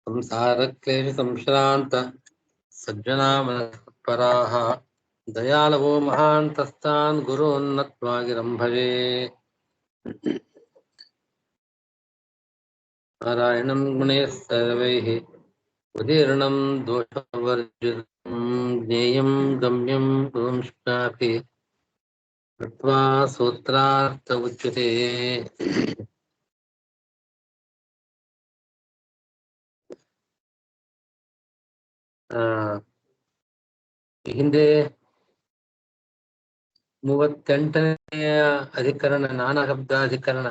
ಸಂಸಾರಕ್ಲೇಶ ಸಂಶ್ರಾಂತ ಸಜ್ಜನಾಮಪರಾಹ ದಯಾಲವೋ ಮಹಾಂತಸ್ತಾನ್ ಗುರುನ್ನತ್ವಾಗಿರಂಭಜೆ. ನಾರಾಯಣಂ ಗುಣೈಃ ಸರ್ವೈಃ ಉದೀರ್ಣಂ ದೋಷವರ್ಜಿತಂ ಜ್ಞೇಯಂ ಗಮ್ಯಂ ಗುರುಂಶ್ಚಾಪಿ ಕೃತ್ವಾ ಸೂತ್ರಾರ್ಥ ಉಚ್ಯತೆ. ಹಿಂದೆ 38ನೇ ಅಧಿಕರಣ ನಾನಾ ಶಬ್ದಾಧಿಕರಣ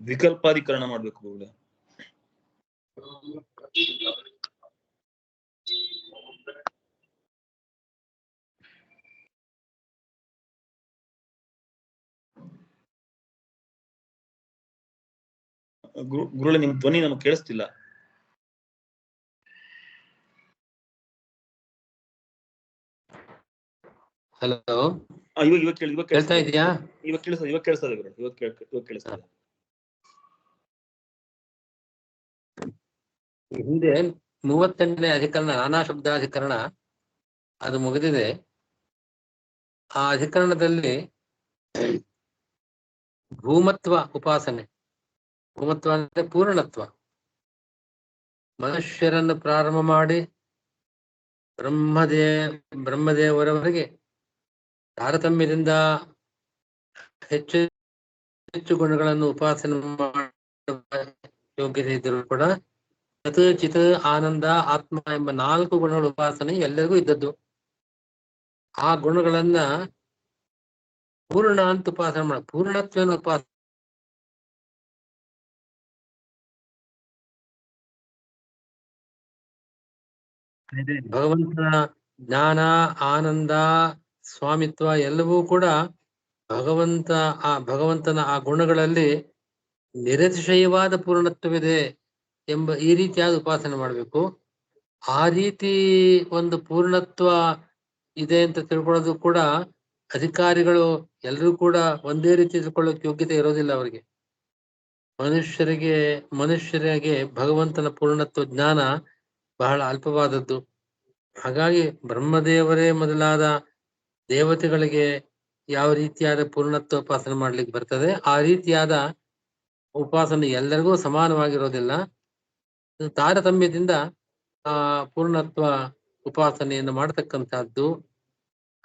ವಿಕಲ್ಪಾಧಿಕರಣ ಮಾಡ್ಬೇಕು. ಗುರುಳೆ ನಿಮ್ ಧ್ವನಿ ನಮ್ಗೆ ಕೇಳಿಸ್ತಿಲ್ಲ. ಹಲೋ, ಇವಾಗ ಕೇಳಿಸ್ತಾ ಇದೆಯಾ? ಇವಾಗ ಕೇಳಿಸ್ತದೆ ಗುರು, ಇವಾಗ ಕೇಳಿಸ್ತದೆ. ಹಿಂದೆ 38ನೇ ಅಧಿಕರಣ ನಾನಾ ಶಬ್ದಾಧಿಕರಣ ಅದು ಮುಗಿದಿದೆ. ಆ ಅಧಿಕರಣದಲ್ಲಿ ಭೂಮತ್ವ ಉಪಾಸನೆ, ಭೂಮತ್ವ ಅಂದ್ರೆ ಪೂರ್ಣತ್ವ, ಮನುಷ್ಯರನ್ನು ಪ್ರಾರಂಭ ಮಾಡಿ ಬ್ರಹ್ಮದೇವರವರೆಗೆ ತಾರತಮ್ಯದಿಂದ ಹೆಚ್ಚು ಹೆಚ್ಚು ಗುಣಗಳನ್ನು ಉಪಾಸನೆ ಮಾಡುವ ಯೋಗ್ಯತೆ ಇದ್ದರೂ ಕೂಡ ಸತ್ ಚಿತ್ ಆನಂದ ಆತ್ಮ ಎಂಬ 4 ಗುಣಗಳ ಉಪಾಸನೆ ಎಲ್ಲರಿಗೂ ಇದ್ದದ್ದು. ಆ ಗುಣಗಳನ್ನ ಪೂರ್ಣ ಅಂತ ಉಪಾಸನೆ ಮಾಡ, ಪೂರ್ಣತ್ವನ ಉಪಾಸನೆ ಭಗವಂತನ ಜ್ಞಾನ ಆನಂದ ಸ್ವಾಮಿತ್ವ ಎಲ್ಲವೂ ಕೂಡ ಭಗವಂತನ ಆ ಗುಣಗಳಲ್ಲಿ ನಿರತಿಶಯವಾದ ಪೂರ್ಣತ್ವವಿದೆ ಎಂಬ ಈ ರೀತಿಯಾದ ಉಪಾಸನೆ ಮಾಡಬೇಕು. ಆ ರೀತಿ ಒಂದು ಪೂರ್ಣತ್ವ ಇದೆ ಅಂತ ತಿಳ್ಕೊಳ್ಳೋದು ಕೂಡ ಅಧಿಕಾರಿಗಳು ಎಲ್ಲರೂ ಕೂಡ ಒಂದೇ ರೀತಿ ತಿಳ್ಕೊಳ್ಳೋಕೆ ಯೋಗ್ಯತೆ ಇರೋದಿಲ್ಲ. ಅವರಿಗೆ ಮನುಷ್ಯರಿಗೆ ಭಗವಂತನ ಪೂರ್ಣತ್ವ ಜ್ಞಾನ ಬಹಳ ಅಲ್ಪವಾದದ್ದು. ಹಾಗಾಗಿ ಬ್ರಹ್ಮದೇವರೇ ಮೊದಲಾದ ದೇವತೆಗಳಿಗೆ ಯಾವ ರೀತಿಯಾದ ಪೂರ್ಣತ್ವ ಉಪಾಸನೆ ಮಾಡ್ಲಿಕ್ಕೆ ಬರ್ತದೆ, ಆ ರೀತಿಯಾದ ಉಪಾಸನೆ ಎಲ್ಲರಿಗೂ ಸಮಾನವಾಗಿರೋದಿಲ್ಲ. ತಾರತಮ್ಯದಿಂದ ಆ ಪೂರ್ಣತ್ವ ಉಪಾಸನೆಯನ್ನು ಮಾಡತಕ್ಕಂತಹದ್ದು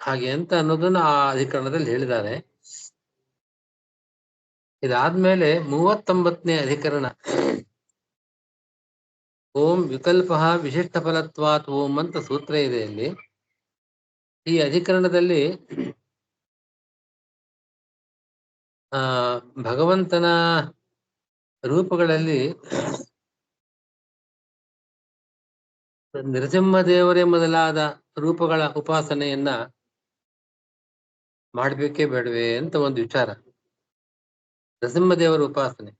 ಹಾಗೆ ಅಂತ ಅನ್ನೋದನ್ನ ಆ ಅಧಿಕರಣದಲ್ಲಿ ಹೇಳಿದ್ದಾರೆ. ಇದಾದ್ಮೇಲೆ 39ನೇ ಅಧಿಕರಣ ಓಂ ವಿಕಲ್ಪ ವಿಶಿಷ್ಟ ಫಲತ್ವಾತ್ ಓಂ ಅಂತ ಸೂತ್ರ ಇದೆ. ಇಲ್ಲಿ ಈ ಅಧಿಕರಣದಲ್ಲಿ ಭಗವಂತನ ರೂಪಗಳಲ್ಲಿ ನರಸಿಂಹದೇವರೇ ಮೊದಲಾದ ರೂಪಗಳ ಉಪಾಸನೆಯನ್ನ ಮಾಡ್ಬೇಕೇ ಬೇಡವೇ ಅಂತ ಒಂದು ವಿಚಾರ. ನರಸಿಂಹದೇವರ ಉಪಾಸನೆ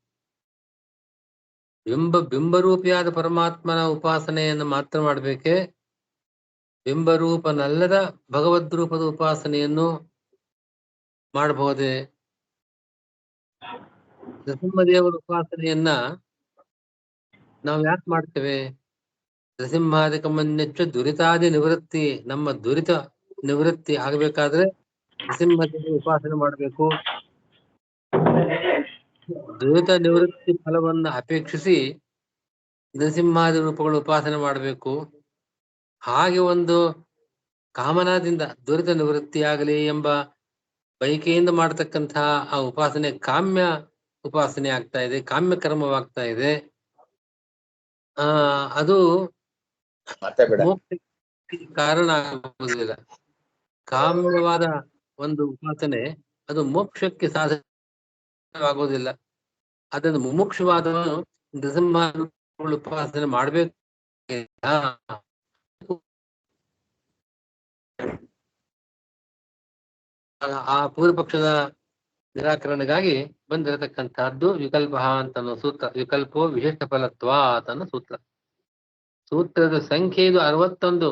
ಬಿಂಬರೂಪಿಯಾದ ಪರಮಾತ್ಮನ ಉಪಾಸನೆಯನ್ನು ಮಾತ್ರ ಮಾಡ್ಬೇಕೆ, ಬಿಂಬರೂಪನಲ್ಲದ ಭಗವದ್ ರೂಪದ ಉಪಾಸನೆಯನ್ನು ಮಾಡಬಹುದೇ? ನರಸಿಂಹದೇವರ ಉಪಾಸನೆಯನ್ನ ನಾವು ಯಾಕೆ ಮಾಡ್ತೇವೆ? ನರಸಿಂಹಾದಿಕಮನ್ಯಚ್ಚ ದುರಿತಾದಿ ನಿವೃತ್ತಿ, ನಮ್ಮ ದುರಿತ ನಿವೃತ್ತಿ ಆಗಬೇಕಾದ್ರೆ ನರಸಿಂಹದೇವರ ಉಪಾಸನೆ ಮಾಡಬೇಕು. ದುರಿತ ನಿವೃತ್ತಿ ಫಲವನ್ನು ಅಪೇಕ್ಷಿಸಿ ನರಸಿಂಹಾದಿ ರೂಪಗಳ ಉಪಾಸನೆ ಮಾಡಬೇಕು. ಹಾಗೆ ಒಂದು ಕಾಮನಾದಿಂದ ದುರಿತ ನಿವೃತ್ತಿಯಾಗಲಿ ಎಂಬ ಬಯಕೆಯಿಂದ ಮಾಡತಕ್ಕಂತಹ ಆ ಉಪಾಸನೆ ಕಾಮ್ಯ ಉಪಾಸನೆ ಆಗ್ತಾ ಇದೆ, ಕಾಮ್ಯ ಕರ್ಮವಾಗ್ತಾ ಇದೆ. ಅದು ಮೋಕ್ಷಕ್ಕೆ ಕಾರಣ ಆಗುವುದಿಲ್ಲ. ಕಾಮ್ಯವಾದ ಒಂದು ಉಪಾಸನೆ ಅದು ಮೋಕ್ಷಕ್ಕೆ ಸಾಧನವಾಗುವುದಿಲ್ಲ. ಅದನ್ನು ಮುಮುಕ್ಷವಾದವನು ನರಸಿಂಹ ಉಪಾಸನೆ ಮಾಡಬೇಕು ಆ ಪೂರ್ವ ಪಕ್ಷದ ನಿರಾಕರಣೆಗಾಗಿ ಬಂದಿರತಕ್ಕಂತಹದ್ದು ವಿಕಲ್ಪ ಅಂತ ಅನ್ನೋ ಸೂತ್ರ. ವಿಕಲ್ಪೋ ವಿಶಿಷ್ಟ ಫಲತ್ವಾತ್ ಅನ್ನೋ ಸೂತ್ರ. ಸೂತ್ರದ ಸಂಖ್ಯೆ ಇದು 61.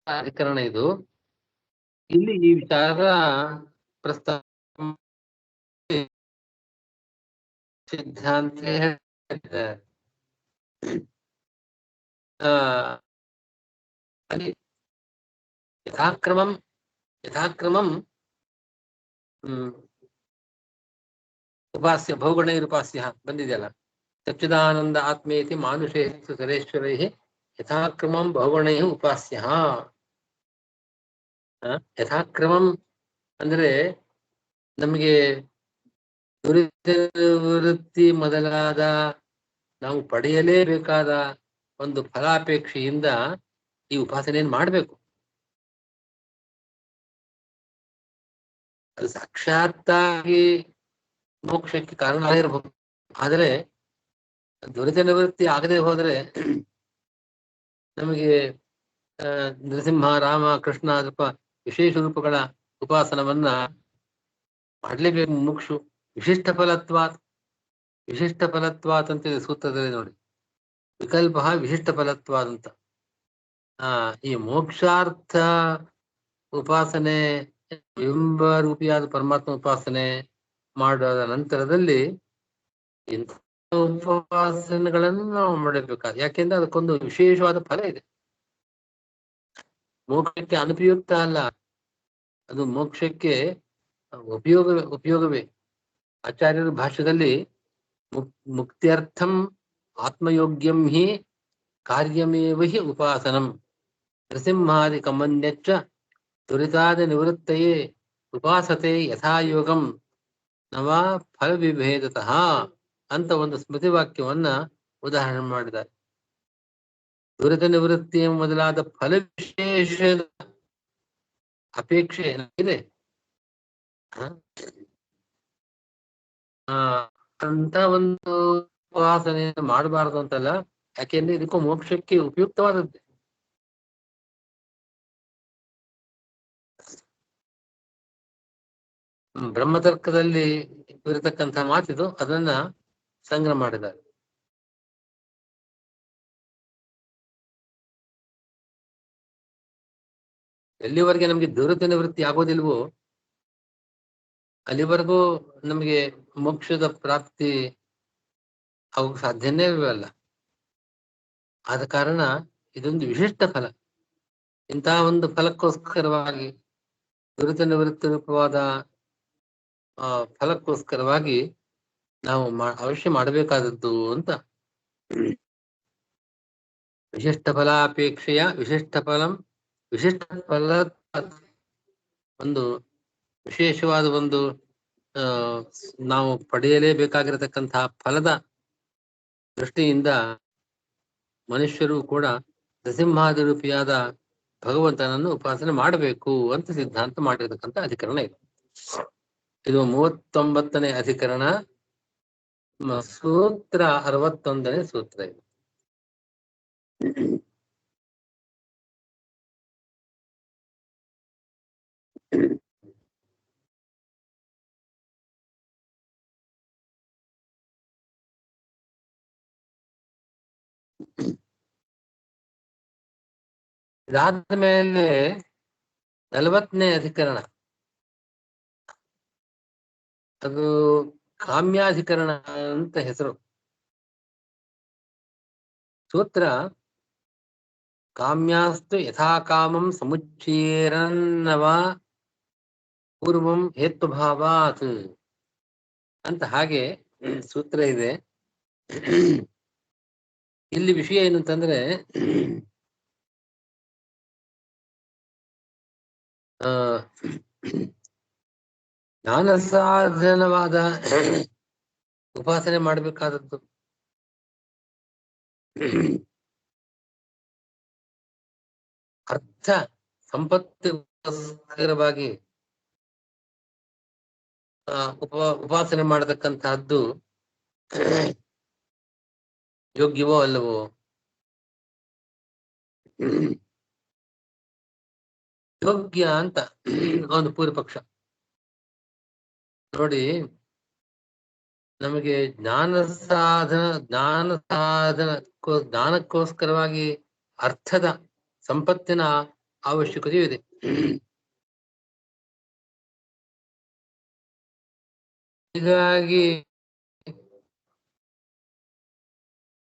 ಅಧಿಕರಣ ಇದು. ಇಲ್ಲಿ ಈ ವಿಚಾರ ಪ್ರಸ್ತಾಪ ಸಿದ್ಧಾಂತ ಯಥಾಕ್ರಮಂ ಉಪಾಸ್ಯ ಭೌಗುಣೈರುಪಾಸ್ಯ ಬಂದಿದೆಯಲ್ಲ. ಸಚ್ಚಿದಾನಂದ ಆತ್ಮೇತಿ ಮಾನುಷೇ ಸುರೇಶ್ವರೈ ಯಥಾಕ್ರಮಂ ಭೌಗುಣೈ ಉಪಾಸ್ಯ. ಯಥಾಕ್ರಮಂ ಅಂದ್ರೆ ನಮಗೆ ವೃತ್ತಿ ಮೊದಲಾದ ನಾವು ಪಡೆಯಲೇಬೇಕಾದ ಒಂದು ಫಲಾಪೇಕ್ಷೆಯಿಂದ ಈ ಉಪಾಸನೆಯನ್ನು ಮಾಡಬೇಕು. ಅದು ಸಾಕ್ಷಾತ್ತಾಗಿ ಮೋಕ್ಷಕ್ಕೆ ಕಾರಣ ಆಗಿರಬಹುದು. ಆದರೆ ದುರಿತ ನಿವೃತ್ತಿ ಆಗದೆ ಹೋದ್ರೆ ನಮಗೆ ನರಸಿಂಹ, ರಾಮ, ಕೃಷ್ಣ ಅಥವಾ ವಿಶೇಷ ರೂಪಗಳ ಉಪಾಸನವನ್ನ ಮಾಡ್ಲೇಬೇಕು. ಮುಕ್ಷು ವಿಶಿಷ್ಟ ಫಲತ್ವಾತ್ ಅಂತ ಸೂತ್ರದಲ್ಲಿ ನೋಡಿ. ವಿಕಲ್ಪ ವಿಶಿಷ್ಟ ಫಲತ್ವಾದ್ ಅಂತ. ಈ ಮೋಕ್ಷಾರ್ಥ ಉಪಾಸನೆ ಬಿಂಬ ರೂಪಿಯಾದ ಪರಮಾತ್ಮ ಉಪಾಸನೆ ಮಾಡದ ನಂತರದಲ್ಲಿ ಇಂಥ ಉಪಾಸನೆಗಳನ್ನು ನಾವು ಮಾಡಬೇಕಾದ. ಯಾಕೆಂದ್ರೆ ಅದಕ್ಕೊಂದು ವಿಶೇಷವಾದ ಫಲ ಇದೆ. ಮೋಕ್ಷಕ್ಕೆ ಅನುಪಯುಕ್ತ ಅಲ್ಲ, ಅದು ಮೋಕ್ಷಕ್ಕೆ ಉಪಯೋಗವೇ. ಆಚಾರ್ಯರ ಭಾಷ್ಯದಲ್ಲಿ ಮುಕ್ತ್ಯರ್ಥಂ ಆತ್ಮಯೋಗ್ಯಂ ಹಿ ಕಾರ್ಯಮೇವ ಹಿ ಉಪಾಸನಂ ನರಸಿಂಹಾದಿ ಕಮನ್ಯಚ್ಚ ದುರಿತಾದ ನಿವೃತ್ತಯೇ ಉಪಾಸತೆ ಯಥಾಯೋಗಂ ನವಾ ಫಲ ವಿಭೇದತಃ ಅಂತ ಒಂದು ಸ್ಮೃತಿ ವಾಕ್ಯವನ್ನ ಉದಾಹರಣೆ ಮಾಡಿದ್ದಾರೆ. ದುರಿತ ನಿವೃತ್ತಿ ಮೊದಲಾದ ಫಲ ವಿಶೇಷ ಅಪೇಕ್ಷೆ ಇದೆ ಅಂತ ಒಂದು ಉಪಾಸನೆಯನ್ನು ಮಾಡಬಾರದು ಅಂತಲ್ಲ. ಯಾಕೆಂದ್ರೆ ಇದಕ್ಕೂ ಮೋಕ್ಷಕ್ಕೆ ಉಪಯುಕ್ತವಾದದ್ದೇ. ಬ್ರಹ್ಮತರ್ಕದಲ್ಲಿ ಇರತಕ್ಕಂತಹ ಮಾತಿದು, ಅದನ್ನ ಸಂಗ್ರಹ ಮಾಡಿದ್ದಾರೆ. ಎಲ್ಲಿವರೆಗೆ ನಮ್ಗೆ ದುರಿತ ನಿವೃತ್ತಿ ಆಗೋದಿಲ್ವೋ ಅಲ್ಲಿವರೆಗೂ ನಮಗೆ ಮೋಕ್ಷದ ಪ್ರಾಪ್ತಿ ಆಗೋಕ್ ಸಾಧ್ಯನೇ ಇಲ್ವಲ್ಲ. ಆದ ಕಾರಣ ಇದೊಂದು ವಿಶಿಷ್ಟ ಫಲ. ಇಂತಹ ಒಂದು ಫಲಕ್ಕೋಸ್ಕರವಾಗಿ, ದುರಿತ ನಿವೃತ್ತಿ ರೂಪವಾದ ಫಲಕ್ಕೋಸ್ಕರವಾಗಿ ನಾವು ಅವಶ್ಯ ಮಾಡಬೇಕಾದದ್ದು ಅಂತ. ವಿಶಿಷ್ಟ ಫಲಾಪೇಕ್ಷೆಯ ವಿಶಿಷ್ಟ ಫಲ ಒಂದು ವಿಶೇಷವಾದ ಒಂದು ನಾವು ಪಡೆಯಲೇಬೇಕಾಗಿರತಕ್ಕಂತಹ ಫಲದ ದೃಷ್ಟಿಯಿಂದ ಮನುಷ್ಯರು ಕೂಡ ನರಸಿಂಹಾದಿ ರೂಪಿಯಾದ ಭಗವಂತನನ್ನು ಉಪಾಸನೆ ಮಾಡಬೇಕು ಅಂತ ಸಿದ್ಧಾಂತ ಮಾಡಿರತಕ್ಕಂಥ ಅಧಿಕರಣ ಇದು. ಇದು 39ನೇ ಅಧಿಕರಣ, ಸೂತ್ರ 61ನೇ ಸೂತ್ರ ಇದು. ಇದಾದ ಮೇಲೆ 40ನೇ ಅಧಿಕರಣ, ಅದು ಕಾಮ್ಯಾಧಿಕರಣ ಅಂತ ಹೆಸರು. ಸೂತ್ರ ಕಾಮ್ಯಾಸ್ತು ಯಥಾ ಕಾಮಂ ಸಮುಚ್ಚೇರನ್ನವ ಪೂರ್ವಂ ಹೇತ್ವಭಾವಾತ್ ಅಂತ ಹಾಗೆ ಸೂತ್ರ ಇದೆ. ಇಲ್ಲಿ ವಿಷಯ ಏನು ಅಂತಂದ್ರೆ, ಜ್ಞಾನ ಸಾಧನವಾದ ಉಪಾಸನೆ ಮಾಡಬೇಕಾದದ್ದು. ಅರ್ಥ ಸಂಪತ್ತಿಗೋಸ್ಕರವಾಗಿ ಉಪಾಸನೆ ಮಾಡತಕ್ಕಂತಹದ್ದು ಯೋಗ್ಯವೋ ಅಲ್ಲವೋ? ಯೋಗ್ಯ ಅಂತ ಒಂದು ಪೂರ್ವ ಪಕ್ಷ. ನೋಡಿ, ನಮಗೆ ಜ್ಞಾನಕ್ಕೋಸ್ಕರವಾಗಿ ಅರ್ಥದ ಸಂಪತ್ತಿನ ಅವಶ್ಯಕತೆಯೂ ಇದೆ. ಹೀಗಾಗಿ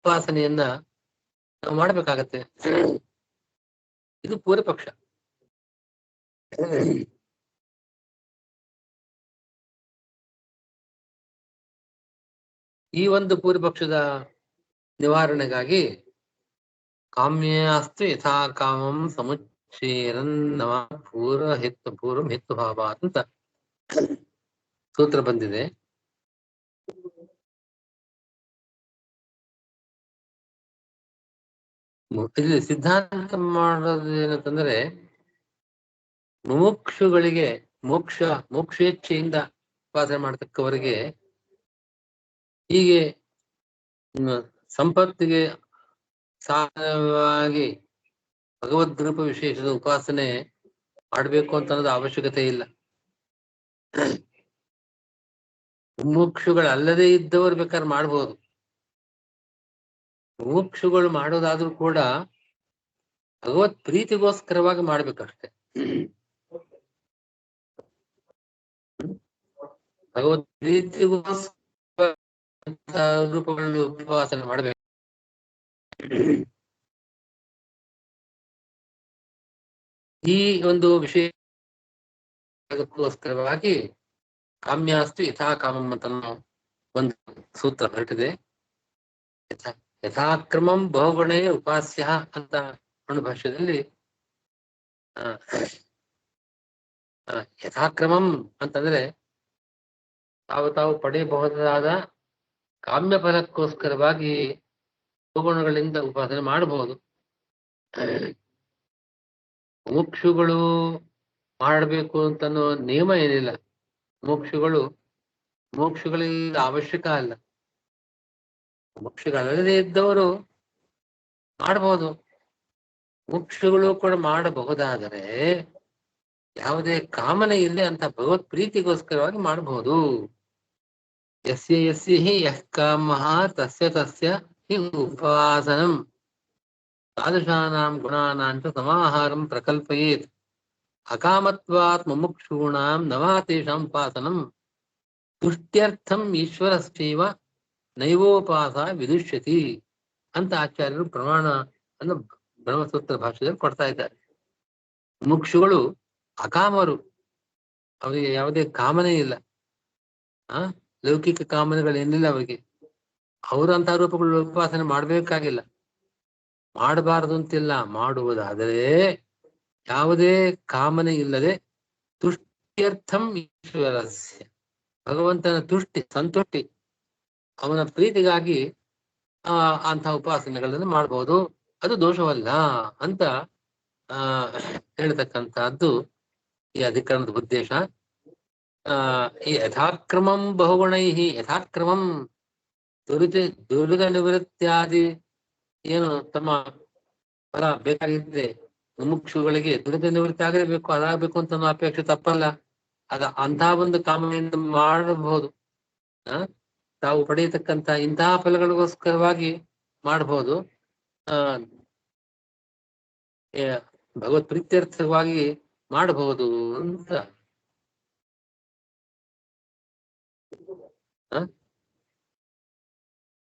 ಉಪಾಸನೆಯನ್ನ ನಾವು ಮಾಡಬೇಕಾಗತ್ತೆ. ಇದು ಪೂರ್ವ ಪಕ್ಷ. ಈ ಒಂದು ಪೂರ್ವ ಪಕ್ಷದ ನಿವಾರಣೆಗಾಗಿ ಕಾಮ್ಯಾಸ್ತು ಯಥಾ ಕಾಮಂ ಸಮುಚ್ಚೇರನ್ ನವ ಪೂರ್ವಂ ಹಿತ್ತು ಭಾವಾತ್ ಅಂತ ಸೂತ್ರ ಬಂದಿದೆ. ಇಲ್ಲಿ ಸಿದ್ಧಾಂತ ಮಾಡೋದು ಏನಂತಂದ್ರೆ, ಮುಮುಕ್ಷುಗಳಿಗೆ ಮೋಕ್ಷೇಚ್ಛೆಯಿಂದ ಉಪಾಸನೆ ಮಾಡತಕ್ಕವರಿಗೆ ಹೀಗೆ ಸಂಪತ್ತಿಗೆ ಸಾಧನವಾಗಿ ಭಗವದ್ರೂಪ ವಿಶೇಷದ ಉಪಾಸನೆ ಮಾಡಬೇಕು ಅಂತ ಅನ್ನೋದು ಅವಶ್ಯಕತೆ ಇಲ್ಲ. ಮುಮುಕ್ಷುಗಳಲ್ಲದೆ ಇದ್ದವರು ಬೇಕಾದ್ರೆ ಮಾಡ್ಬೋದು. ಮುಮುಕ್ಷುಗಳು ಮಾಡೋದಾದ್ರೂ ಕೂಡ ಭಗವತ್ ಪ್ರೀತಿಗೋಸ್ಕರವಾಗಿ ಮಾಡ್ಬೇಕಷ್ಟೆ. ಭಗವತ್ ಪ್ರೀತಿಗೋಸ್ಕರ ರೂಪಗಳಲ್ಲಿ ಉಪವಾಸನೆ ಮಾಡಬೇಕು. ಈ ಒಂದು ವಿಷಯಕ್ಕೋಸ್ಕರವಾಗಿ ಕಾಮ್ಯಾಸ್ತು ಯಥಾ ಕಾಮಂ ಅಂತ ಒಂದು ಸೂತ್ರ ಹೊರಟಿದೆ. ಯಥಾಕ್ರಮಂ ಬಹುಗುಣೇ ಉಪಾಸ್ಯ ಅಂತ ಒಂದು ಭಾಷೆಯಲ್ಲಿ ಯಥಾಕ್ರಮಂ ಅಂತಂದ್ರೆ ತಾವು ಪಡೆಯಬಹುದಾದ ಕಾಮ್ಯ ಫಲಕ್ಕೋಸ್ಕರವಾಗಿ ಬಹುಗುಣಗಳಿಂದ ಉಪಾಸನೆ ಮಾಡಬಹುದು. ಮುಮುಕ್ಷುಗಳು ಮಾಡಬೇಕು ಅಂತನೋ ನಿಯಮ ಏನಿಲ್ಲ. ಮೋಕ್ಷಗಳಿಂದ ಅವಶ್ಯಕ ಅಲ್ಲ. ಮೋಕ್ಷಗಳಲ್ಲದೆ ಇದ್ದವರು ಮಾಡಬಹುದು. ಮೋಕ್ಷಗಳು ಕೂಡ ಮಾಡಬಹುದಾದರೆ ಯಾವುದೇ ಕಾಮನೆ ಇಲ್ಲದೆ ಅಂತ ಭಗವತ್ ಪ್ರೀತಿಗೋಸ್ಕರವಾಗಿ ಮಾಡಬಹುದು. ಯಸ್ಯ ಹಿ ಯಃ ಕಾಮಃ ತಸ್ಯ ಹಿ ಉಪಾಸನಂ ತಾದೃಶಾನಾಂ ಗುಣಾನಾಂ ಚ ಸಮಾಹಾರಂ ಪ್ರಕಲ್ಪಯೇತ್ ಅಕಾಮತ್ವಾತ್ ಮುಮುಕ್ಷೂಣಾಂ ನವಾ ತೇಷಾಂ ಉಪಾಸನಂ ತುಷ್ಟ್ಯರ್ಥಂ ಈಶ್ವರಶ್ಚೈವ ನೈವೋಪಾಸ ವಿದುಷ್ಯತಿ ಅಂತ ಆಚಾರ್ಯರು ಪ್ರಮಾಣ ಅನ್ನು ಬ್ರಹ್ಮಸೂತ್ರ ಭಾಷೆಯಲ್ಲಿ ಕೊಡ್ತಾ ಇದ್ದಾರೆ. ಮುಮುಕ್ಷುಗಳು ಅಕಾಮರು, ಅವರಿಗೆ ಯಾವುದೇ ಕಾಮನೆ ಇಲ್ಲ. ಲೌಕಿಕ ಕಾಮನೆಗಳೇನಿಲ್ಲ ಅವರಿಗೆ. ಅವರಂತ ರೂಪಗಳು ಉಪಾಸನೆ ಮಾಡಬೇಕಾಗಿಲ್ಲ, ಮಾಡಬಾರದು ಅಂತಿಲ್ಲ. ಮಾಡುವುದಾದರೆ ಯಾವುದೇ ಕಾಮನೆ ಇಲ್ಲದೆ ತುಷ್ಟ್ಯರ್ಥಂ ಈಶ್ವರಸ್ಯ, ಭಗವಂತನ ಸಂತುಷ್ಟಿ ಅವನ ಪ್ರೀತಿಗಾಗಿ ಅಂತಹ ಉಪಾಸನೆಗಳನ್ನು ಮಾಡಬಹುದು. ಅದು ದೋಷವಲ್ಲ ಅಂತ ಹೇಳ್ತಕ್ಕಂಥದ್ದು ಈ ಅಧಿಕರಣದ ಉದ್ದೇಶ. ಈ ಯಥಾಕ್ರಮಂ ಬಹುಗುಣೈ, ಯಥಾಕ್ರಮಂ ದುರಿತ ನಿವೃತ್ತಿಯಾದಿ ಏನು ತಮ್ಮ ಫಲ ಬೇಕಾಗಿದ್ರೆ ಮುಮುಕ್ಷುಗಳಿಗೆ ದುರಿತ ನಿವೃತ್ತಿ ಆಗಲೇಬೇಕು, ಅದಾಗಬೇಕು ಅಂತ ಅಪೇಕ್ಷೆ ತಪ್ಪಲ್ಲ. ಅಂತಹ ಒಂದು ಕಾಮನೆಯಿಂದ ಮಾಡಬಹುದು. ತಾವು ಪಡೆಯತಕ್ಕಂತ ಇಂತಹ ಫಲಗಳಿಗೋಸ್ಕರವಾಗಿ ಮಾಡಬಹುದು. ಭಗವತ್ ಪ್ರೀತ್ಯರ್ಥವಾಗಿ ಮಾಡಬಹುದು ಅಂತ.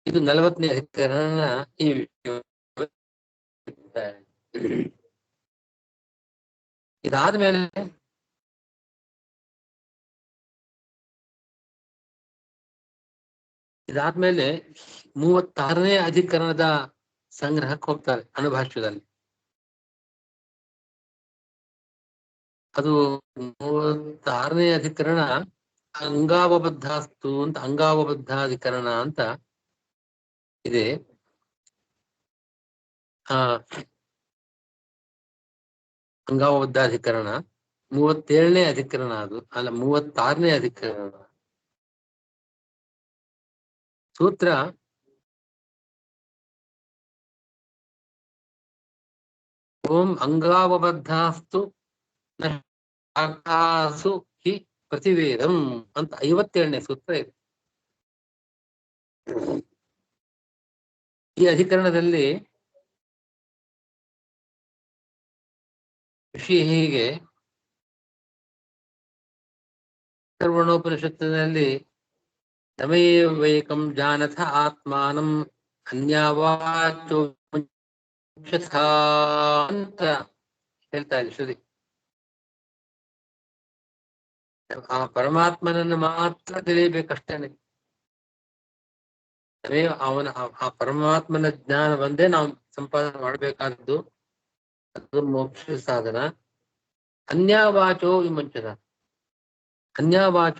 ಇದು 40ನೇ ಅಧಿಕರಣ. ಈ ಇದಾದ್ಮೇಲೆ ಇದಾದ್ಮೇಲೆ 36ನೇ ಅಧಿಕರಣದ ಸಂಗ್ರಹಕ್ಕೆ ಹೋಗ್ತಾರೆ ಅನುಭಾಷ್ಯದಲ್ಲಿ. ಅದು 36ನೇ ಅಧಿಕರಣ ಅಂಗಾವಬದ್ಧಾಸ್ತು ಅಂತ, ಅಂಗಾವಬದ್ಧಾಧಿಕರಣ ಅಂತ ಇದೆ. ಅಂಗಾವಬದ್ಧಾಧಿಕರಣ 37ನೇ ಅಧಿಕರಣ, ಅದು ಅಲ್ಲ 36ನೇ ಅಧಿಕರಣ. ಸೂತ್ರ ಓಂ ಅಂಗಾವಬದ್ಧಾಸ್ತು ಶಾಖಾಸು ಹಿ ಪ್ರತಿವೇದಂ ಅಂತ 57ನೇ ಸೂತ್ರ ಇದೆ. ಈ ಅಧಿಕರಣದಲ್ಲಿ ಋಷಿ ಹೀಗೆ ಸರ್ವಣೋಪನಿಷತ್ತಿನಲ್ಲಿ ತಮೇವೈಕಂ ಜಾನಥ ಆತ್ಮಾನಂ ಅನ್ಯವಾಚೋ ಅಂತ ಹೇಳ್ತಾ ಇದೆ ಶ್ರುತಿ. ಆ ಪರಮಾತ್ಮನನ್ನು ಮಾತ್ರ ತಿಳಿಯಬೇಕಷ್ಟೇನೆ. ಆ ಪರಮಾತ್ಮನ ಜ್ಞಾನ ಒಂದೇ ನಾವು ಸಂಪಾದನೆ ಮಾಡಬೇಕಾದದ್ದು. ಅದು ಮೋಕ್ಷ ಸಾಧನ. ಅನ್ಯವಾಚೋ ವಿಮುಂಚನ, ಅನ್ಯವಾಚ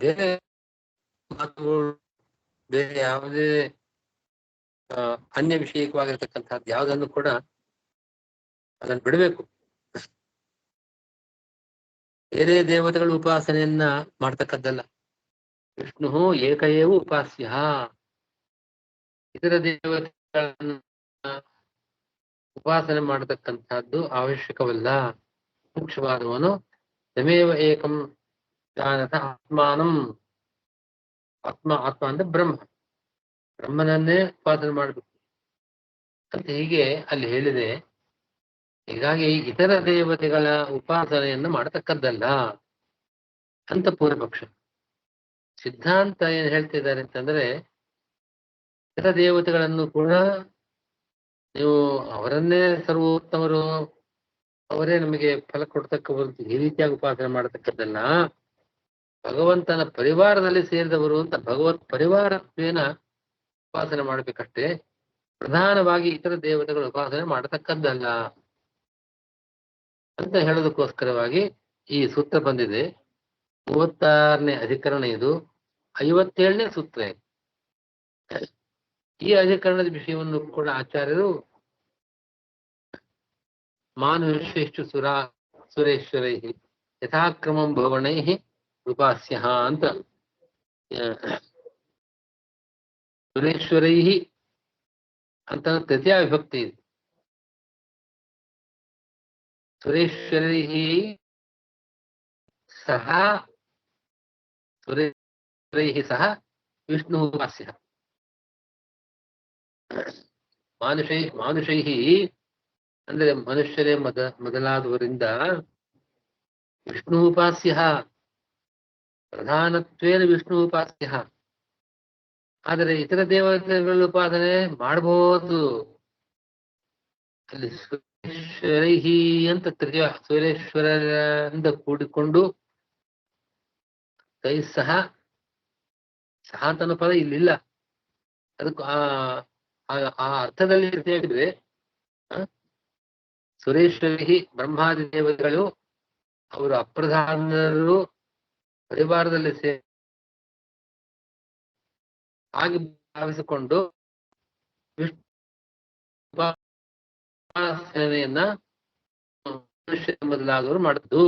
ಬೇರೆ ಮಾತುಗಳು, ಬೇರೆ ಯಾವುದೇ ಅನ್ಯ ವಿಷಯಕವಾಗಿರ್ತಕ್ಕಂಥದ್ದು ಯಾವುದನ್ನು ಕೂಡ ಅದನ್ನು ಬಿಡಬೇಕು. ಬೇರೆ ದೇವತೆಗಳ ಉಪಾಸನೆಯನ್ನ ಮಾಡ್ತಕ್ಕದ್ದಲ್ಲ. ವಿಷ್ಣು ಏಕಏವ ಉಪಾಸ್ಯ. ಇತರ ದೇವತೆಗಳನ್ನ ಉಪಾಸನೆ ಮಾಡತಕ್ಕಂಥದ್ದು ಅವಶ್ಯಕವಲ್ಲ. ಮುಖ್ಯವಾದವನು ತಮೇವ ಏಕಂ ಜಾನತ ಆತ್ಮಾನಂ. ಆತ್ಮ ಅಂದ್ರೆ ಬ್ರಹ್ಮನನ್ನೇ ಉಪಾಸನೆ ಮಾಡಬೇಕು ಅಂತ ಹೀಗೆ ಅಲ್ಲಿ ಹೇಳಿದೆ. ಹೀಗಾಗಿ ಇತರ ದೇವತೆಗಳ ಉಪಾಸನೆಯನ್ನು ಮಾಡತಕ್ಕದ್ದಲ್ಲ ಅಂತ ಪೂರ್ವಪಕ್ಷ. ಸಿದ್ಧಾಂತ ಏನ್ ಹೇಳ್ತಿದ್ದಾರೆ ಅಂತಂದ್ರೆ, ಇತರ ದೇವತೆಗಳನ್ನು ಕೂಡ ನೀವು ಅವರನ್ನೇ ಸರ್ವೋತ್ತಮರು, ಅವರೇ ನಮಗೆ ಫಲ ಕೊಡ್ತಕ್ಕವರು, ಈ ರೀತಿಯಾಗಿ ಉಪಾಸನೆ ಮಾಡತಕ್ಕದ್ದಲ್ಲ. ಭಗವಂತನ ಪರಿವಾರದಲ್ಲಿ ಸೇರಿದವರು ಅಂತ ಭಗವತ್ ಪರಿವಾರತ್ವೇನ ಉಪಾಸನೆ ಮಾಡ್ಬೇಕಷ್ಟೇ. ಪ್ರಧಾನವಾಗಿ ಇತರ ದೇವತೆಗಳ ಉಪಾಸನೆ ಮಾಡತಕ್ಕದ್ದಲ್ಲ ಅಂತ ಹೇಳೋದಕ್ಕೋಸ್ಕರವಾಗಿ ಈ ಸೂತ್ರ ಬಂದಿದೆ. 36ನೇ ಅಧಿಕರಣ ಇದು. 57ನೇ ಸೂತ್ರ ಇದೆ. ಈ ಅಧಿಕರಣದ ವಿಷಯವನ್ನು ಕೂಡ ಆಚಾರ್ಯರು ಮಾನುಷ್ಯೇಷು ಸುರೇಶ್ವರೈ ಯಥಾಕ್ರಮಂ ಭವನೈ ಉಪಾಸ್ಯ ಅಂತ. ಸುರೇಶ್ವರೈ ಅಂತ ತೃತೀಯ ವಿಭಕ್ತಿ ಇದೆ. ಸುರೇಶ್ವರೈ ಸಹ ವಿಷ್ಣು ಉಪಾಸ್ಯ. ಮಾನುಷೈ ಅಂದ್ರೆ ಮನುಷ್ಯರೇ ಮೊದಲಾದವರಿಂದ ವಿಷ್ಣು ಉಪಾಸ್ಯ, ಪ್ರಧಾನತ್ವೇನ ವಿಷ್ಣು ಉಪಾಸ್ಯ. ಆದರೆ ಇತರ ದೇವತೆಗಳ ಉಪಾಸನೆ ಮಾಡಬಹುದು. ಅಲ್ಲಿ ಸುರೇಶ್ವರೈಹಿ ಅಂತ ತೃತೀಯ, ಸುರೇಶ್ವರರಿಂದ ಕೂಡಿಕೊಂಡು ಕೈ ಸಹ ಅಂತನೋ ಪದ ಇಲ್ಲಿಲ್ಲ. ಅದಕ್ಕೆ ಆ ಅರ್ಥದಲ್ಲಿ ಹೇಳಿದ್ರೆ, ಸುರೇಶ್ವರಿ ಬ್ರಹ್ಮಾದಿ ದೇವತೆಗಳು ಅವರು ಅಪ್ರಧಾನರು ಪರಿವಾರದಲ್ಲಿ ಆಗಿ ಭಾವಿಸಿಕೊಂಡು ಉಪಾಸನೆಯನ್ನ ಮನುಷ್ಯ ಮೊದಲಾದವರು ಮಾಡುವುದು.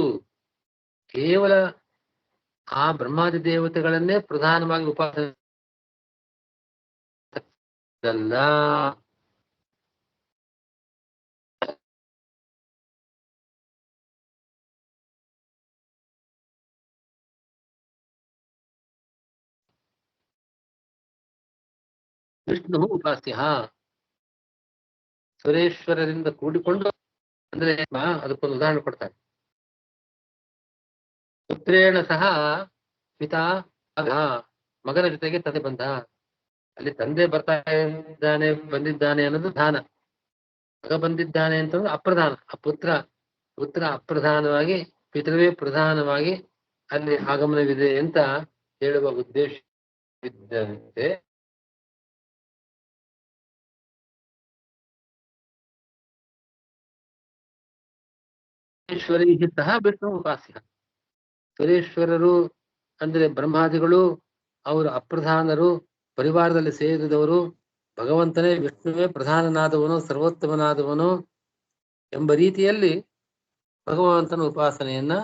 ಕೇವಲ ಆ ಬ್ರಹ್ಮಾದಿ ದೇವತೆಗಳನ್ನೇ ಪ್ರಧಾನವಾಗಿ ಉಪಾಸನೆ ಅಲ್ಲ. ವಿಷ್ಣು ಉಪಾಸ್ಯ, ಸುರೇಶ್ವರರಿಂದ ಕೂಡಿಕೊಂಡು, ಅಂದ್ರೆ ಅದಕ್ಕೊಂದು ಉದಾಹರಣೆ ಕೊಡ್ತಾರೆ. ಪುತ್ರೇಣ ಸಹ ಪಿತಾ ಮಗನ ಜೊತೆಗೆ ತಂದೆ ಬಂದ. ಅಲ್ಲಿ ತಂದೆ ಬಂದಿದ್ದಾನೆ ಅನ್ನೋದು ಧಾನ, ಮಗ ಬಂದಿದ್ದಾನೆ ಅಂತಂದ್ರೆ ಅಪ್ರಧಾನ. ಆ ಪುತ್ರ ಅಪ್ರಧಾನವಾಗಿ, ಪಿತೃವೇ ಪ್ರಧಾನವಾಗಿ ಅಲ್ಲಿ ಆಗಮನವಿದೆ ಅಂತ ಹೇಳುವ ಉದ್ದೇಶವಿದ್ದಂತೆ ಸುರೇಶ್ವರಿ ಸಹ ವಿಷ್ಣು ಉಪಾಸ್ಯ. ಸುರೇಶ್ವರರು ಅಂದ್ರೆ ಬ್ರಹ್ಮಾದಿಗಳು, ಅವರು ಅಪ್ರಧಾನರು, ಪರಿವಾರದಲ್ಲಿ ಸೇರಿದವರು, ಭಗವಂತನೇ ವಿಷ್ಣುವೇ ಪ್ರಧಾನನಾದವನು, ಸರ್ವೋತ್ತಮನಾದವನು ಎಂಬ ರೀತಿಯಲ್ಲಿ ಭಗವಂತನ ಉಪಾಸನೆಯನ್ನ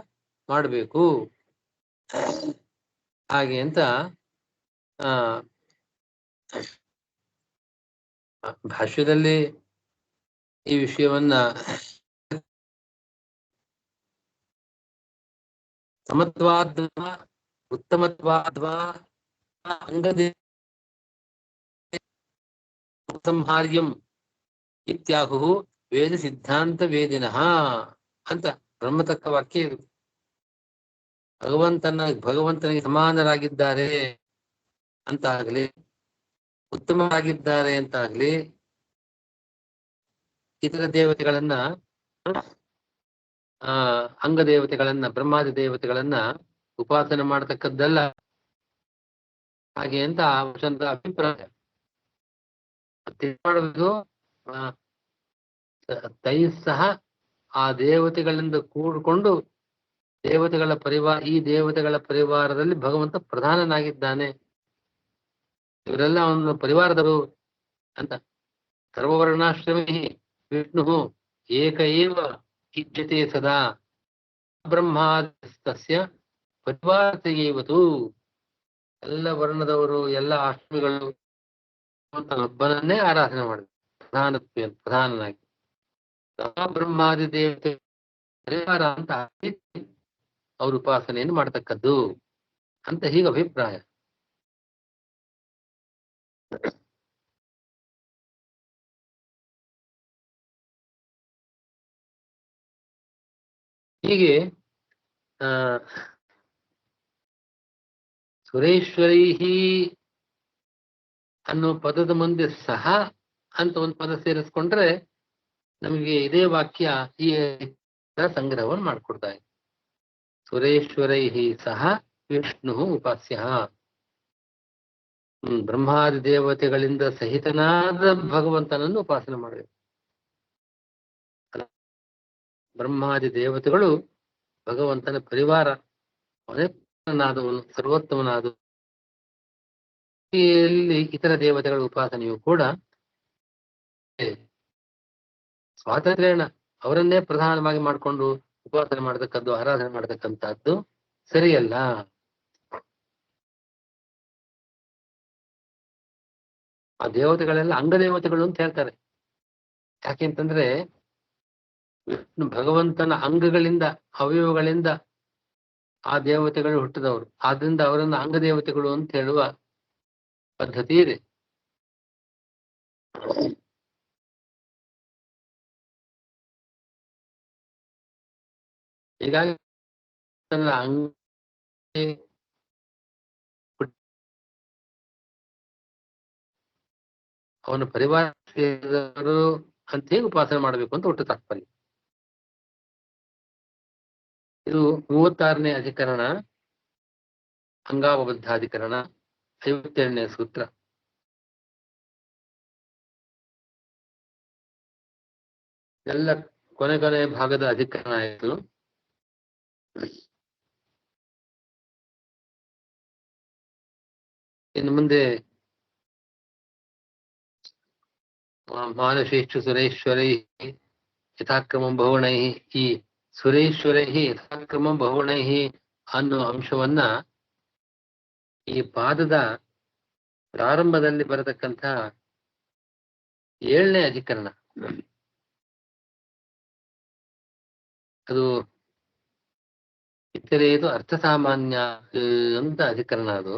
ಮಾಡಬೇಕು. ಹಾಗೆ ಅಂತ ಭಾಷ್ಯದಲ್ಲಿ ಈ ವಿಷಯವನ್ನ ಸಮತ್ವಾದ್ವಾ ಉತ್ತಮತ್ವಾದ್ವಾ ಅಂಗದೇ ಸಂಹಾರ್ಯಂ ಇತ್ಯಾಹು ವೇದ ಸಿದ್ಧಾಂತ ವೇದಿನಃ ಅಂತ ಬ್ರಹ್ಮತಕ್ಕ ವಾಕ್ಯ ಇದು. ಭಗವಂತನಿಗೆ ಸಮಾನರಾಗಿದ್ದಾರೆ ಅಂತ ಆಗ್ಲಿ, ಉತ್ತಮರಾಗಿದ್ದಾರೆ ಅಂತ ಆಗ್ಲಿ, ಇತರ ದೇವತೆಗಳನ್ನ ಅಂಗ ದೇವತೆಗಳನ್ನ ಬ್ರಹ್ಮಾದಿ ದೇವತೆಗಳನ್ನ ಉಪಾಸನೆ ಮಾಡತಕ್ಕದ್ದಲ್ಲ ಹಾಗೆ ಅಂತ ವಚನದ ಅಭಿಪ್ರಾಯ. ಮಾಡೋದು ತೈ ಸಹ ಆ ದೇವತೆಗಳಿಂದ ಕೂಡಿಕೊಂಡು ದೇವತೆಗಳ ಈ ದೇವತೆಗಳ ಪರಿವಾರದಲ್ಲಿ ಭಗವಂತ ಪ್ರಧಾನನಾಗಿದ್ದಾನೆ, ಇವರೆಲ್ಲ ಅವನ ಪರಿವಾರದರು ಅಂತ. ಸರ್ವವರ್ಣಾಶ್ರಮಿ ವಿಷ್ಣು ಏಕ ಏವ ಇಚ್ಛತೆ ಸದಾ ಬ್ರಹ್ಮಾಸ್ಯ ಪರಿವಾರತೆಯವತು. ಎಲ್ಲ ವರ್ಣದವರು ಎಲ್ಲ ಆಶ್ರಮಿಗಳು ಒಬ್ಬನನ್ನೇ ಆರಾಧನೆ ಮಾಡಿದ್ರು ಪ್ರಧಾನನಾಗಿ. ಬ್ರಹ್ಮಾದಿ ದೇವತೆ ಪರಿವಾರ ಅಂತ ಅವ್ರ ಉಪಾಸನೆಯನ್ನು ಮಾಡತಕ್ಕದ್ದು ಅಂತ ಹೀಗೆ ಅಭಿಪ್ರಾಯ. ಹೀಗೆ ಸುರೇಶ್ವರೈಹಿ ಅನ್ನೋ ಪದದ ಮುಂದೆ ಸಹ ಅಂತ ಒಂದು ಪದ ಸೇರಿಸ್ಕೊಂಡ್ರೆ ನಮಗೆ ಇದೇ ವಾಕ್ಯ ಈ ಸಂಗ್ರಹವನ್ನು ಮಾಡಿಕೊಡ್ತಾ ಇದೆ. ಸುರೇಶ್ವರೈಹಿ ಸಹ ವಿಷ್ಣು ಉಪಾಸ್ಯ. ಬ್ರಹ್ಮಾದಿ ದೇವತೆಗಳಿಂದ ಸಹಿತನಾದ ಭಗವಂತನನ್ನು ಉಪಾಸನೆ ಮಾಡಬೇಕು. ಬ್ರಹ್ಮಾದಿ ದೇವತೆಗಳು ಭಗವಂತನ ಪರಿವಾರ, ಅವನೇ ಸರ್ವೋತ್ತಮನಾದ. ಇತರ ದೇವತೆಗಳ ಉಪಾಸನೆಯು ಕೂಡ ಸ್ವಾತಂತ್ರ್ಯನ ಅವರನ್ನೇ ಪ್ರಧಾನವಾಗಿ ಮಾಡಿಕೊಂಡು ಉಪಾಸನೆ ಮಾಡತಕ್ಕದ್ದು, ಆರಾಧನೆ ಮಾಡತಕ್ಕಂಥದ್ದು ಸರಿಯಲ್ಲ. ಆ ದೇವತೆಗಳೆಲ್ಲ ಅಂಗದೇವತೆಗಳು ಅಂತ ಹೇಳ್ತಾರೆ. ಯಾಕೆಂತಂದ್ರೆ ಭಗವಂತನ ಅಂಗಗಳಿಂದ ಅವಯವಗಳಿಂದ ಆ ದೇವತೆಗಳು ಹುಟ್ಟಿದವರು, ಆದ್ರಿಂದ ಅವರನ್ನ ಅಂಗದೇವತೆಗಳು ಅಂತ ಹೇಳುವ ಪದ್ಧತಿ ಇದೆ. ಹೀಗಾಗಿ ಅವನ ಪರಿವಾರ ಅಂತ ಹೇಗೆ ಉಪಾಸನೆ ಮಾಡಬೇಕು ಅಂತ ಒಟ್ಟು ತಾತ್ಪರ್ಯ. ಇದು 36ನೇ ಅಧಿಕರಣ, ಅಂಗಾವಬದ್ಧಾಧಿಕರಣ, 52ನೇ ಸೂತ್ರ. ಎಲ್ಲ ಕೊನೆ ಭಾಗದ ಅಧಿಕರಣ ಆಯಿತು. ಇನ್ನು ಮುಂದೆ ಮಾನಶೇಷು ಸುರೇಶ್ವರೈ ಯಥಾಕ್ರಮಂ ಬಹುಣೈ, ಈ ಸುರೇಶ್ವರೈ ಯಥಾಕ್ರಮಂ ಬಹುಣೈ ಅನ್ನೋ ಅಂಶವನ್ನ ಈ ಪಾದದ ಪ್ರಾರಂಭದಲ್ಲಿ ಬರತಕ್ಕಂಥ 7ನೇ ಅಧಿಕರಣ, ಅದು ಇತರೇದು ಅರ್ಥ ಸಾಮಾನ್ಯ ಅಂತ ಅಧಿಕರಣ. ಅದು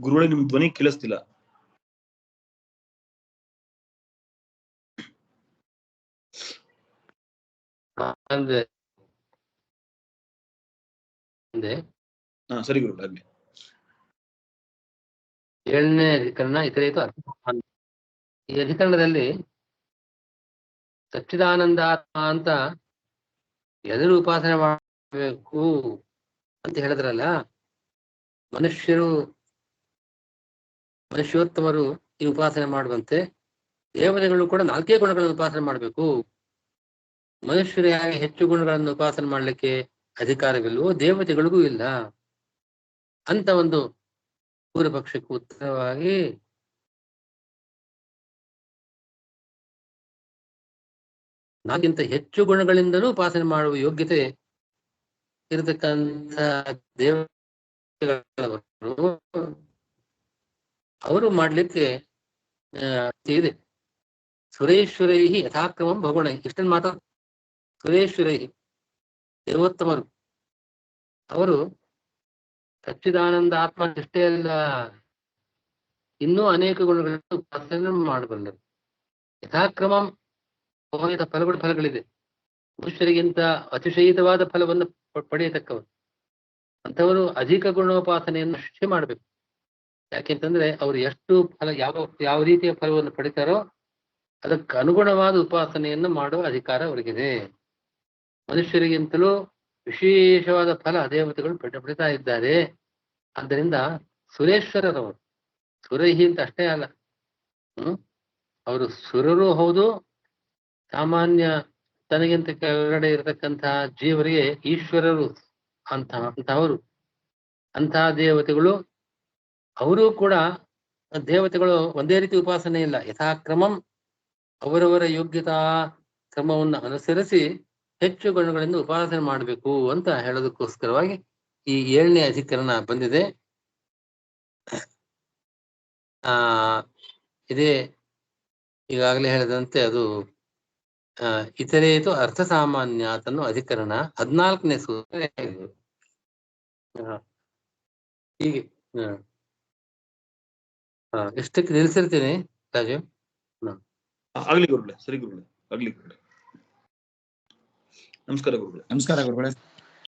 ಗುರುಗಳೇ, ನಿಮ್ ಧ್ವನಿ ಕೇಳಿಸ್ತಿಲ್ಲ. ಸರಿ ಗುರುಗಳೇ. 7ನೇ ಅಧಿಕರಣ ಇತರೇತು ಅರ್ಥ. ಈ ಅಧಿಕರಣದಲ್ಲಿ ಸಚ್ಚಿದಾನಂದಾತ್ಮ ಅಂತ ಎದುರು ಉಪಾಸನೆ ಮಾಡಬೇಕು ಅಂತ ಹೇಳಿದ್ರಲ್ಲ, ಮನುಷ್ಯೋತ್ತಮರು ಈ ಉಪಾಸನೆ ಮಾಡುವಂತೆ ದೇವತೆಗಳು ಕೂಡ 4 ಗುಣಗಳನ್ನು ಉಪಾಸನೆ ಮಾಡಬೇಕು. ಮನುಷ್ಯರು ಯಾಕೆ ಹೆಚ್ಚು ಗುಣಗಳನ್ನು ಉಪಾಸನೆ ಮಾಡ್ಲಿಕ್ಕೆ ಅಧಿಕಾರವಿಲ್ವೋ ದೇವತೆಗಳಿಗೂ ಇಲ್ಲ ಅಂತ ಒಂದು ಪೂರ್ವಪಕ್ಷಕ್ಕೆ ಉತ್ತರವಾಗಿ ನಾಲ್ಕಿಂತ ಹೆಚ್ಚು ಗುಣಗಳಿಂದಲೂ ಉಪಾಸನೆ ಮಾಡುವ ಯೋಗ್ಯತೆ ಇರತಕ್ಕಂಥ ದೇವತೆಗಳು ಅವರು ಮಾಡ್ಲಿಕ್ಕೆ ಇದೆ. ಸುರೇಶ್ವರೈ ಯಥಾಕ್ರಮಂ ಭಗುಣ ಇಷ್ಟನ್ನು ಮಾತ್ರ. ಸುರೇಶ್ವರೈ ದೇವೋತ್ತಮರು ಅವರು ಸಚ್ಚಿದಾನಂದ ಆತ್ಮ ಇಷ್ಟೇ ಅಲ್ಲ, ಇನ್ನೂ ಅನೇಕ ಗುಣಗಳನ್ನು ಉಪಾಸನೆ ಮಾಡಬಲ್ಲರು. ಯಥಾಕ್ರಮಂ ಹೋಗಿದ ಫಲಗಳಿದೆ. ಮನುಷ್ಯರಿಗಿಂತ ಅತಿಶಯಿತವಾದ ಫಲವನ್ನು ಪಡೆಯತಕ್ಕವರು ಅಂಥವರು ಅಧಿಕ ಗುಣೋಪಾಸನೆಯನ್ನು ಶಿಕ್ಷೆ ಮಾಡಬೇಕು. ಯಾಕೆಂತಂದ್ರೆ ಅವರು ಎಷ್ಟು ಫಲ ಯಾವ ರೀತಿಯ ಫಲವನ್ನು ಪಡಿತಾರೋ ಅದಕ್ಕೆ ಅನುಗುಣವಾದ ಉಪಾಸನೆಯನ್ನು ಮಾಡುವ ಅಧಿಕಾರ ಅವರಿಗಿದೆ. ಮನುಷ್ಯರಿಗಿಂತಲೂ ವಿಶೇಷವಾದ ಫಲ ದೇವತೆಗಳು ಪಡಿತಾ ಇದ್ದಾರೆ. ಆದ್ದರಿಂದ ಸುರೇಶ್ವರರವರು, ಸುರೈಹಿ ಅಂತ ಅಷ್ಟೇ ಅಲ್ಲ, ಅವರು ಸುರರು ಹೌದು, ಸಾಮಾನ್ಯ ತನಗಿಂತ ಕೆಳಗಡೆ ಇರತಕ್ಕಂತಹ ಜೀವರಿಗೆ ಈಶ್ವರರು ಅಂತಹವರು, ಅಂತಹ ದೇವತೆಗಳು. ಅವರು ಕೂಡ ದೇವತೆಗಳು ಒಂದೇ ರೀತಿ ಉಪಾಸನೆ ಇಲ್ಲ, ಯಥಾಕ್ರಮಂ ಅವರವರ ಯೋಗ್ಯತಾ ಕ್ರಮವನ್ನು ಅನುಸರಿಸಿ ಹೆಚ್ಚು ಗುಣಗಳಿಂದ ಉಪಾಸನೆ ಮಾಡಬೇಕು ಅಂತ ಹೇಳೋದಕ್ಕೋಸ್ಕರವಾಗಿ ಈ 7ನೇ ಅಧಿಕರಣ ಬಂದಿದೆ. ಇದೇ ಈಗಾಗಲೇ ಹೇಳಿದಂತೆ ಅದು ಇತರೇತು ಅರ್ಥ ಸಾಮಾನ್ಯಾತನ್ನು ಅಧಿಕರಣ 14ನೇ ಸೂತ್ರ. ಹೀಗೆ ಎಷ್ಟಕ್ಕೆ ನಿಲ್ಸಿರ್ತೀನಿ ರಾಜು? ಆಗ್ಲಿ ಗುರುಗಳೇ, ಸರಿ ಗುರುಗಳೇ, ಆಗ್ಲಿ ಗುರುಗಳೇ. ನಮಸ್ಕಾರ ಗುರುಗಳೇ. ನಮಸ್ಕಾರ ಗುರುಗಳೇ.